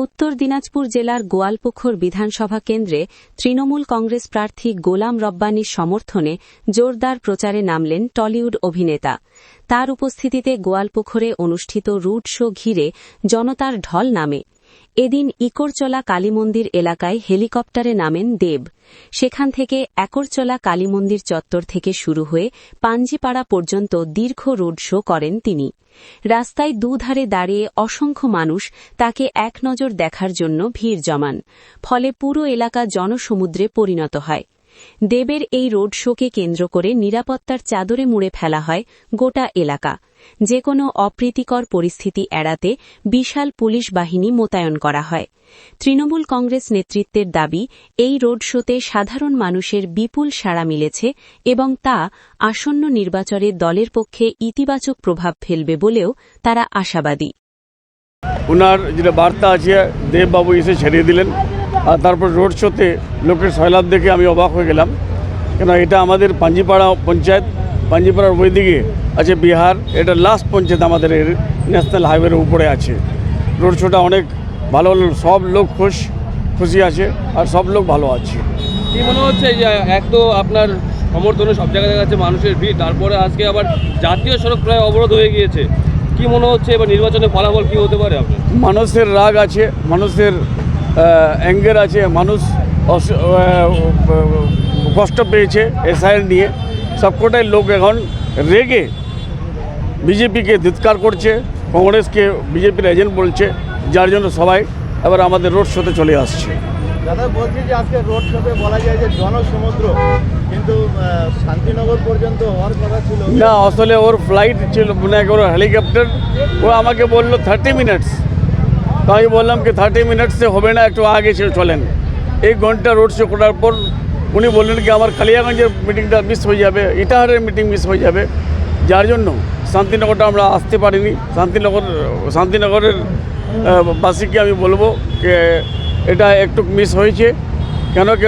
উত্তর দিনাজপুর জেলার গোয়ালপুখর বিধানসভা কেন্দ্রে তৃণমূল কংগ্রেস প্রার্থী গোলাম রব্বানীর সমর্থনে জোরদার প্রচারে নামলেন টলিউড অভিনেতা। তার উপস্থিতিতে গোয়ালপুখরে অনুষ্ঠিত রুট শো ঘিরে জনতার ঢল নামে। এদিন ইকরচলা কালীমন্দির এলাকায় হেলিকপ্টারে নামেন দেব। সেখান থেকে একরচলা কালীমন্দির চত্বর থেকে শুরু হয়ে পাঞ্জিপাড়া পর্যন্ত দীর্ঘ রোড শো করেন তিনি। রাস্তায় দুধারে দাঁড়িয়ে অসংখ্য মানুষ তাকে এক নজর দেখার জন্য ভিড় জমান, ফলে পুরো এলাকা জনসমুদ্রে পরিণত হয়। দেবের এই রোড শোকে কেন্দ্র করে নিরাপত্তার চাদরে মুড়ে ফেলা হয় গোটা এলাকা। যে কোনো অপ্রীতিকর পরিস্থিতি এড়াতে বিশাল পুলিশ বাহিনী মোতায়েন করা হয়। তৃণমূল কংগ্রেস নেতৃত্বের দাবি, এই রোড শোতে সাধারণ মানুষের বিপুল সাড়া মিলেছে এবং তা আসন্ন নির্বাচনে দলের পক্ষে ইতিবাচক প্রভাব ফেলবে বলেও তারা আশাবাদী। ওনার যেটা বার্তা আছে, দেববাবু এসে ছেড়ে দিলেন, আর তারপর রোড শোতে লোকের সয়লাভ দেখে আমি অবাক হয়ে গেলাম। কেন এটা আমাদের পাঞ্জিপাড়া পঞ্চায়েত, পাঞ্জিপাড়ার ওইদিকে আছে বিহার, এটা লাস্ট পঞ্চায়েত আমাদের ন্যাশনাল হাইওয়ের উপরে আছে। রোড শোটা অনেক ভালো, সব লোক খুশি আছে আর সব লোক ভালো আছে। কি মনে হচ্ছে যে এক তো আপনার সমর্থনে সব জায়গায় দেখা যাচ্ছে মানুষের ভিড়, তারপরে আজকে আবার জাতীয় সড়ক প্রায় অবরোধ হয়ে গিয়েছে, কি মনে হচ্ছে এবার নির্বাচনের ফলাফল কি হতে পারে? আপনার মানুষের রাগ আছে, মানুষের অ্যাঙ্গার আছে, মানুষ কষ্ট পেয়েছে এসআইআর নিয়ে। সবকটাই লোক এখন রেগে বিজেপিকে ধিৎকার করছে, কংগ্রেসকে বিজেপির এজেন্ট বলছে, যার জন্য সবাই এবার আমাদের রোড শোতে চলে আসছে। দাদা বলছি যে আজকে রোড শোতে বলা যায় যে জনসমুদ্র, কিন্তু শান্তিনগর পর্যন্ত হওয়ার কথা ছিল না। আসলে ওর ফ্লাইট ছিল, মানে ওর হেলিকপ্টার, ও আমাকে বললো 30 মিনিটস। তো আমি বললাম কি 30 মিনিটসে হবে না, একটু আগে চলেন। 1 ঘন্টা রোড শো করার পর উনি বললেন কি আমার কালিয়াগঞ্জের মিটিংটা মিস হয়ে যাবে, ইটাহারের মিটিং মিস হয়ে যাবে, যার জন্য শান্তিনগরটা আমরা আসতে পারিনি। শান্তিনগরের বাসীকে আমি বলবো যে এটা একটু মিস হয়েছে, কেন কি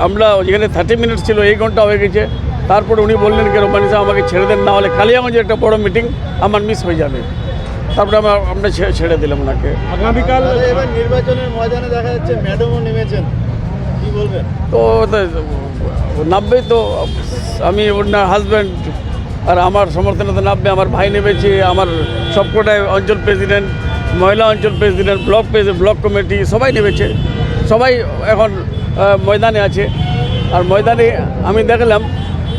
আমরা যেখানে 30 মিনিট ছিল 1 ঘন্টা হয়ে গেছে। তারপরে উনি বললেন কি রব্বানী সাহেব আমাকে ছেড়ে দেন, না হলে কালিয়াগঞ্জের একটা বড় মিটিং আমার মিস হয়ে যাবে। তারপরে আমরা ছেড়ে দিলাম ওনাকে। আগামীকাল এবার নির্বাচনের ময়দানে দেখা যাচ্ছে ম্যাডামও নেমেছেন, কি বলবেন? তো নামবে, তো আমি ওনার হাজব্যান্ড আর আমার সমর্থনে তো নামবে, আমার ভাই নেমেছে, আমার সবকটাই অঞ্চল প্রেসিডেন্ট, মহিলা অঞ্চল প্রেসিডেন্ট, ব্লক কমিটি সবাই নেমেছে, সবাই এখন ময়দানে আছে। আর ময়দানে আমি দেখলাম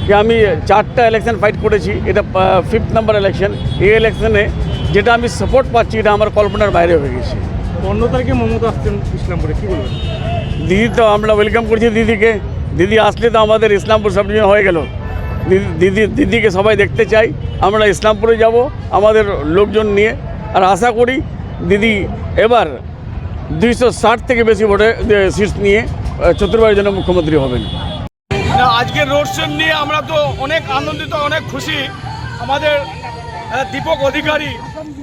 যে আমি 4টা ইলেকশন ফাইট করেছি, এটা 5th নাম্বার ইলেকশন। এই ইলেকশনে যেটা আমি সাপোর্ট পাচ্ছি এটা আমার কল্পনার বাইরে হয়ে গেছে। 15 তারিখে মমতা আসছেন ইসলামপুরে, কি বলবেন? দিদি তো আমরা ওয়েলকাম করছি দিদিকে। দিদি আসলে তো আমাদের ইসলামপুর সাবডিভিশন হয়ে গেল। দিদিকে সবাই দেখতে চাই। আমরা ইসলামপুরে যাব আমাদের লোকজন নিয়ে, আর আশা করি দিদি এবার 260 থেকে বেশি ভোটে সিট নিয়ে চতুর্থবারের জন্য মুখ্যমন্ত্রী হবেন। আজকের রোড শো নিয়ে আমরা তো অনেক আনন্দিত, অনেক খুশি। আমাদের দীপক অধিকারী,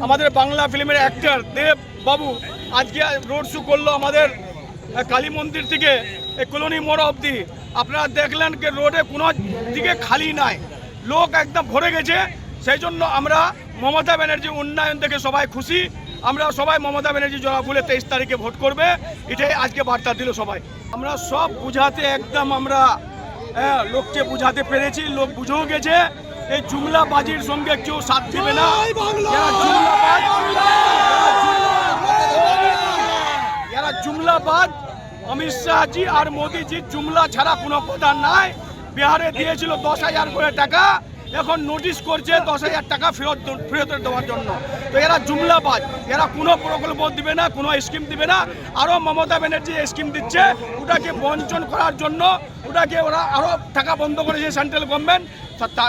আমাদের বাংলা ফিল্মের অ্যাক্টর দেব বাবু আজকে রোড শো করলো আমাদের কালী মন্দির থেকে কলোনি মোড় অবধি। আপনারা দেখলেন যে রোডে কোনো দিকে খালি নাই, লোক একদম ভরে গেছে। সেই জন্য আমরা মমতা ব্যানার্জি উন্নয়ন থেকে সবাই খুশি। আমরা সবাই মমতা ব্যানার্জি জোড়াফুলে 23 তারিখে ভোট করবে, এটাই আজকে বার্তা দিল সবাই। আমরা সব বুঝাতে একদম আমরা লোককে বুঝাতে পেরেছি, লোক বুঝেও গেছে। এই জুমলাবাজির সঙ্গে কেউ সাথ দেবে না। যারা জুমলাবাজ, অমিত শাহজি আর মোদিজি জুমলা ছাড়া কোনো কথা নাই। বিহারে দিয়েছিল 10,000 করে টাকা, এখন নোটিশ করছে 10,000 টাকা ফেরত দেওয়ার জন্য। তো এরা জুমলাবাজ, এরা কোনো প্রকল্প দিবে না, কোনো স্কিম দিবে না। আরও মমতা ব্যানার্জি স্কিম দিচ্ছে, ওটাকে বঞ্চন করার জন্য, ওটাকে ওরা আরও টাকা বন্ধ করেছে সেন্ট্রাল গভর্নমেন্ট।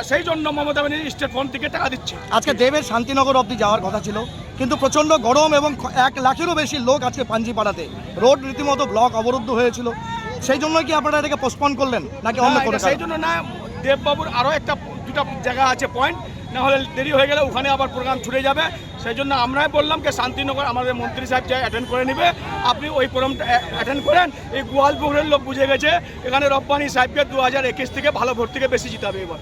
সেই জন্য মমতা ব্যানার্জি স্টেট ফান্ড থেকে টাকা দিচ্ছে। আজকে দেবের শান্তিনগর অবধি যাওয়ার কথা ছিল, কিন্তু প্রচণ্ড গরম এবং 1 লাখেরও বেশি লোক আজকে পাঞ্জিপাড়াতে, রোড রীতিমতো ব্লক অবরুদ্ধ হয়েছিল। সেই জন্য কি আপনারা এটাকে পোস্টপোন করলেন নাকি অন্য কোনো? সেই জন্য না, দেববাবুর আরও 2টা জায়গা আছে পয়েন্ট, না হলে দেরি হয়ে গেলে ওখানে আবার প্রোগ্রাম ছুটে যাবে। সেই জন্য আমরাই বললাম যে শান্তিনগর আমাদের মন্ত্রী সাহেব যাই অ্যাটেন্ড করে নেবে, আপনি ওই প্রোগ্রামটা অ্যাটেন্ড করেন। এই গোয়ালপুরের লোক বুঝে গেছে এখানে রব্বানী সাহেবকে 2021 থেকে ভালো ভোট থেকে বেশি জিতাবে এবার।